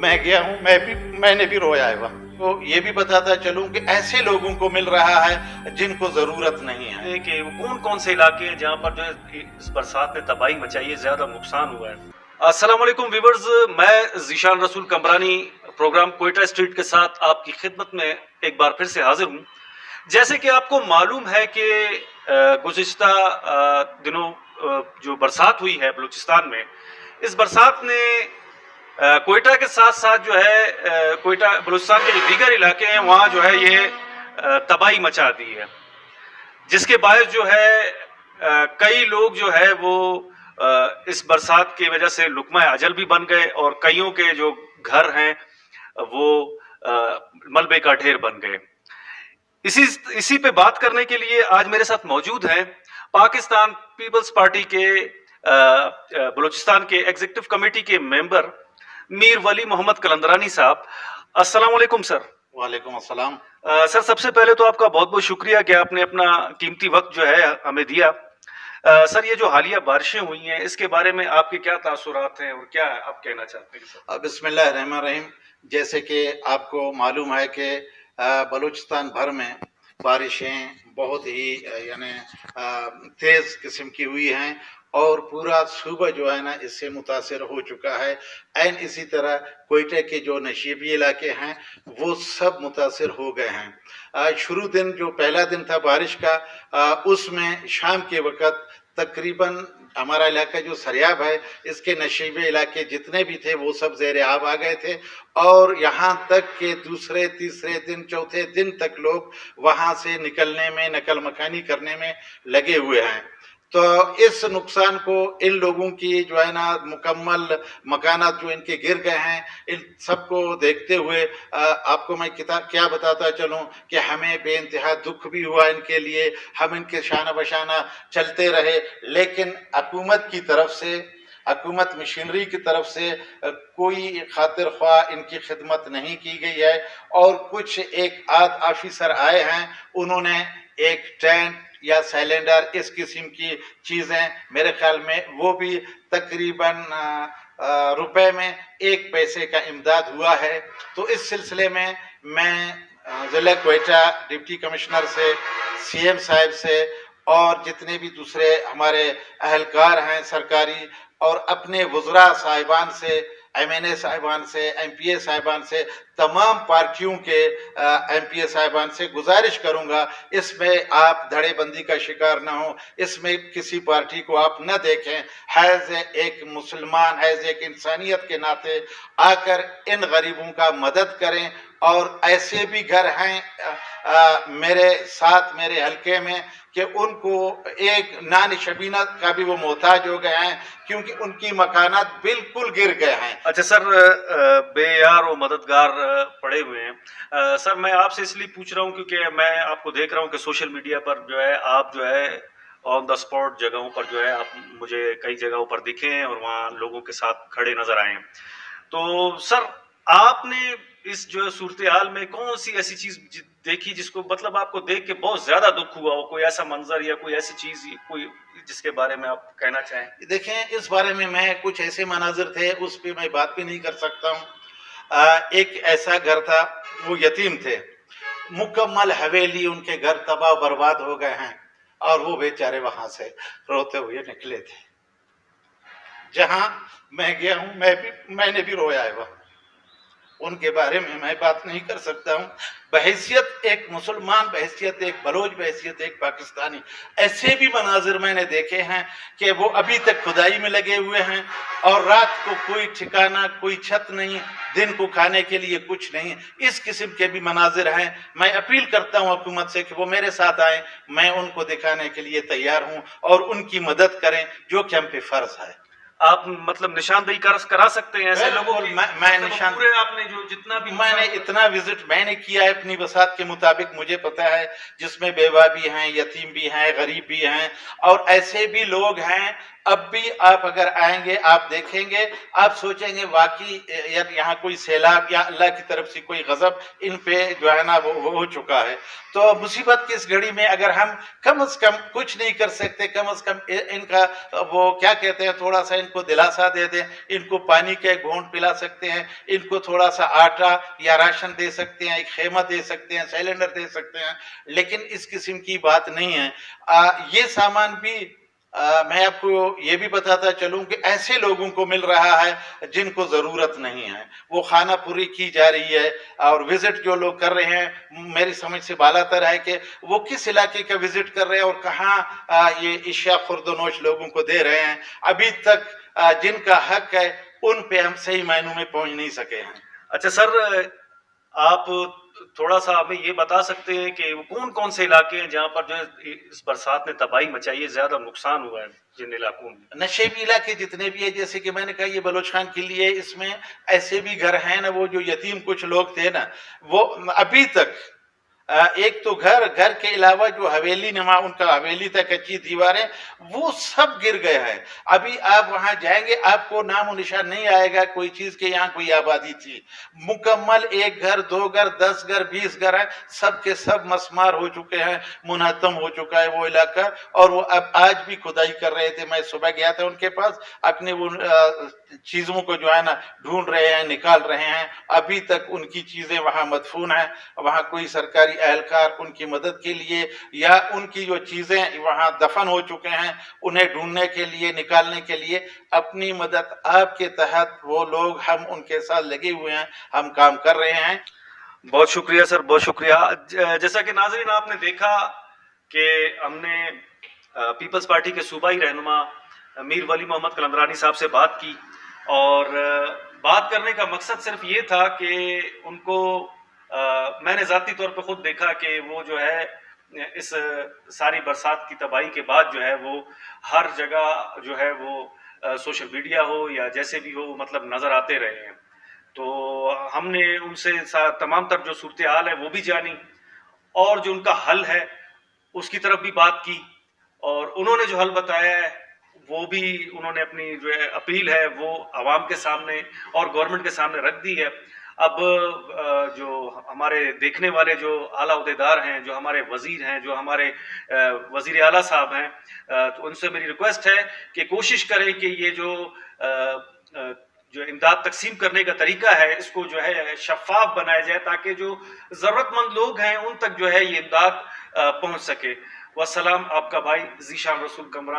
मैं गया हूँ, मैंने भी रोया है वहाँ। तो ये भी बताता चलूं कि ऐसे लोगों को मिल रहा है जिनको जरूरत नहीं है। कि वो कौन कौन से इलाके हैं जहाँ पर जो है इस बरसात ने तबाही मचाई है, ज्यादा नुकसान हुआ है। अस्सलाम वालेकुम व्यूअर्स, मैं ज़ीशान रसूल कमरानी प्रोग्राम क्वेटा स्ट्रीट के साथ आपकी खिदमत में एक बार फिर से हाजिर हूँ। जैसे कि आपको मालूम है कि गुज़िश्ता दिनों जो बरसात हुई है बलूचिस्तान में, इस बरसात ने कोयटा के साथ साथ जो है कोयटा बलूचिस्तान के जो दीगर इलाके हैं वहाँ जो है ये तबाही मचा दी है, जिसके बायस जो है कई लोग जो है वो इस बरसात की वजह से लुकमा अजल भी बन गए और कईयों के जो घर हैं वो मलबे का ढेर बन गए। इसी पे बात करने के लिए आज मेरे साथ मौजूद हैं पाकिस्तान पीपल्स पार्टी के बलूचिस्तान के एग्जीक्यूटिव कमेटी के मेंबर मीर वली मोहम्मद कलंदरानी साहब। अस्सलाम वालेकुम सर। वालेकुम अस्सलाम। सर, सबसे पहले तो आपका बहुत बहुत शुक्रिया कि आपने अपना कीमती वक्त जो है हमें दिया। सर, ये जो हालिया बारिशें हुई हैं इसके बारे में आपके क्या तासुरात हैं और क्या आप कहना चाहते हैं सर? बिस्मिल्लाह रहमान रहीम। जैसे कि आपको मालूम है कि बलूचिस्तान भर में बारिशें बहुत ही यानी तेज़ किस्म की हुई हैं और पूरा सूबा जो है ना इससे मुतासर हो चुका है। एंड इसी तरह कोयटे के जो नशीबी इलाके हैं वो सब मुतासर हो गए हैं। शुरू दिन जो पहला दिन था बारिश का, उसमें शाम के वक़्त तकरीबन हमारा इलाका जो सरियाब है इसके नशीबे इलाके जितने भी थे वो सब ज़ेर आब आ गए थे और यहाँ तक के दूसरे तीसरे दिन चौथे दिन तक लोग वहाँ से निकलने में नकल मकानी करने में लगे हुए हैं। तो इस नुकसान को इन लोगों की जो है ना मुकम्मल मकानात जो इनके गिर गए हैं इन सबको देखते हुए आपको मैं क्या बताता चलूं कि हमें बेइंतहा दुख भी हुआ इनके लिए। हम इनके शाना बशाना चलते रहे, लेकिन हुकूमत की तरफ से, हुकूमत मशीनरी की तरफ से कोई खातिर ख्वाह इनकी खिदमत नहीं की गई है। और कुछ एक आध ऑफिसर आए हैं, उन्होंने एक टेंट या सिलेंडर इस किस्म की चीज़ें, मेरे ख्याल में वो भी तकरीबन रुपए में 1 पैसे का इमदाद हुआ है। तो इस सिलसिले में मैं ज़िला कोयटा डिप्टी कमिश्नर से, सीएम साहब से और जितने भी दूसरे हमारे अहलकार हैं सरकारी और अपने वज़रा साहिबान से, एमएनए साहिबान से, एमपीए साहिबान से, तमाम पार्टियों के एमपीए साहिबान से गुजारिश करूंगा इसमें आप धड़ेबंदी का शिकार ना हो, इसमें किसी पार्टी को आप न देखें। हैज़ एक मुसलमान, हैज़ एक इंसानियत के नाते आकर इन गरीबों का मदद करें। और ऐसे भी घर हैं मेरे साथ मेरे हलके में कि उनको एक नान शबीना का भी वो मोहताज हो गए हैं क्योंकि उनकी मकानात बिल्कुल गिर गए हैं। अच्छा सर, बेयार और मददगार पड़े हुए हैं। सर, मैं आपसे इसलिए पूछ रहा हूँ क्योंकि मैं आपको देख रहा हूँ कि सोशल मीडिया पर जो है आप जो है ऑन द स्पॉट जगहों पर जो है आप मुझे कई जगहों पर दिखे हैं और वहाँ लोगों के साथ खड़े नजर आए हैं। तो सर, आपने इस जो सूरत हाल में कौन सी ऐसी चीज देखी जिसको मतलब आपको देख के बहुत ज्यादा दुख हुआ हो, कोई ऐसा मंजर या कोई ऐसी चीज कोई जिसके बारे में आप कहना चाहें? देखें, इस बारे में मैं कुछ ऐसे मनाजिर थे उस पर मैं बात भी नहीं कर सकता हूँ। एक ऐसा घर था, वो यतीम थे, मुकम्मल हवेली उनके घर तबाह बर्बाद हो गए हैं और वो बेचारे वहां से रोते हुए निकले थे। जहां मैं गया हूं मैंने भी रोया है वहां। उनके बारे में मैं बात नहीं कर सकता हूँ। बहैसियत एक मुसलमान, बहैसियत एक बलोच, बहैसियत एक पाकिस्तानी, ऐसे भी मनाजिर मैंने देखे हैं कि वो अभी तक खुदाई में लगे हुए हैं और रात को कोई ठिकाना, कोई छत नहीं, दिन को खाने के लिए कुछ नहीं। इस किस्म के भी मनाजिर हैं। मैं अपील करता हूँ हुकूमत से कि वो मेरे साथ आए, मैं उनको दिखाने के लिए तैयार हूँ और उनकी मदद करें जो कि हम पे फर्ज है। आप मतलब निशानदेही करा सकते हैं ऐसे लोगों की? मैं निशान पूरे आपने जो जितना भी मैंने इतना विजिट मैंने किया है अपनी वसात के मुताबिक, मुझे पता है, जिसमें बेवा भी हैं, यतीम भी हैं, गरीब भी हैं और ऐसे भी लोग हैं اب بھی آپ اگر آئیں گے آپ دیکھیں گے آپ سوچیں گے واقعی یار یہاں کوئی سیلاب یا اللہ کی طرف سے کوئی غضب ان پہ جو ہے نا وہ ہو چکا ہے. تو مصیبت کی اس گھڑی میں اگر ہم کم از کم کچھ نہیں کر سکتے, کم از کم ان کا وہ کیا کہتے ہیں تھوڑا سا ان کو دلاسا دے دیں, ان کو پانی کا ایک گھونٹ پلا سکتے ہیں, ان کو تھوڑا سا آٹا یا راشن دے سکتے ہیں, ایک خیمہ دے سکتے ہیں, سلنڈر دے سکتے ہیں, لیکن اس قسم کی بات نہیں ہے. یہ سامان بھی میں آپ کو یہ بھی بتاتا چلوں کہ ایسے لوگوں کو مل رہا ہے جن کو ضرورت نہیں ہے, وہ خانہ پوری کی جا رہی ہے. اور وزٹ جو لوگ کر رہے ہیں میری سمجھ سے بالا تر ہے کہ وہ کس علاقے کا وزٹ کر رہے ہیں اور کہاں یہ اشیاء خورد و نوش لوگوں کو دے رہے ہیں. ابھی تک جن کا حق ہے ان پہ ہم صحیح معنوں میں پہنچ نہیں سکے ہیں. اچھا سر, آپ تھوڑا سا ہمیں یہ بتا سکتے ہیں کہ وہ کون کون سے علاقے ہیں جہاں پر جو ہے اس برسات نے تباہی مچائی ہے, زیادہ نقصان ہوا ہے جن علاقوں میں؟ نشیبی علاقے جتنے بھی ہیں, جیسے کہ میں نے کہا یہ بلوچ خان کے لیے, اس میں ایسے بھی گھر ہیں نا, وہ جو یتیم کچھ لوگ تھے نا, وہ ابھی تک ایک تو گھر کے علاوہ جو حویلی نما ان کا حویلی تک کچی دیواریں وہ سب گر گئے ہیں. ابھی آپ وہاں جائیں گے آپ کو نام و نشان نہیں آئے گا کوئی چیز کے یہاں کوئی آبادی تھی. مکمل ایک گھر, 2 گھر, 10 گھر, 20 گھر ہیں, سب کے سب مسمار ہو چکے ہیں, منہدم ہو چکا ہے وہ علاقہ. اور وہ اب آج بھی کھدائی کر رہے تھے, میں صبح گیا تھا ان کے پاس, اپنے وہ چیزوں کو جو ہے نا ڈھونڈ رہے ہیں, نکال رہے ہیں. ابھی تک ان کی چیزیں وہاں مدفون ہیں, وہاں کوئی سرکاری اہلکار ان کی مدد کے لیے یا ان کی جو چیزیں وہاں دفن ہو چکے ہیں انہیں ڈھونڈنے کے لیے, نکالنے کے لیے اپنی مدد آپ کے تحت وہ لوگ ہم ان کے ساتھ لگے ہوئے ہیں, ہم کام کر رہے ہیں. بہت شکریہ سر, بہت شکریہ. جیسا کہ ناظرین آپ نے دیکھا کہ ہم نے پیپلز پارٹی کے صوبائی رہنما میر ولی محمد قلندرانی صاحب سے بات کی, اور بات کرنے کا مقصد صرف یہ تھا کہ ان کو میں نے ذاتی طور پہ خود دیکھا کہ وہ جو ہے اس ساری برسات کی تباہی کے بعد جو ہے وہ ہر جگہ جو ہے وہ سوشل میڈیا ہو یا جیسے بھی ہو مطلب نظر آتے رہے ہیں. تو ہم نے ان سے تمام تر جو صورتحال ہے وہ بھی جانی, اور جو ان کا حل ہے اس کی طرف بھی بات کی, اور انہوں نے جو حل بتایا ہے وہ بھی انہوں نے اپنی جو ہے اپیل ہے وہ عوام کے سامنے اور گورنمنٹ کے سامنے رکھ دی ہے. اب جو ہمارے دیکھنے والے جو اعلیٰ عہدیدار ہیں, جو ہمارے وزیر ہیں, جو ہمارے وزیر اعلیٰ صاحب ہیں, تو ان سے میری ریکویسٹ ہے کہ کوشش کریں کہ یہ جو امداد تقسیم کرنے کا طریقہ ہے اس کو جو ہے شفاف بنایا جائے, تاکہ جو ضرورت مند لوگ ہیں ان تک جو ہے یہ امداد پہنچ سکے. والسلام, آپ کا بھائی ذیشان رسول کمرانی.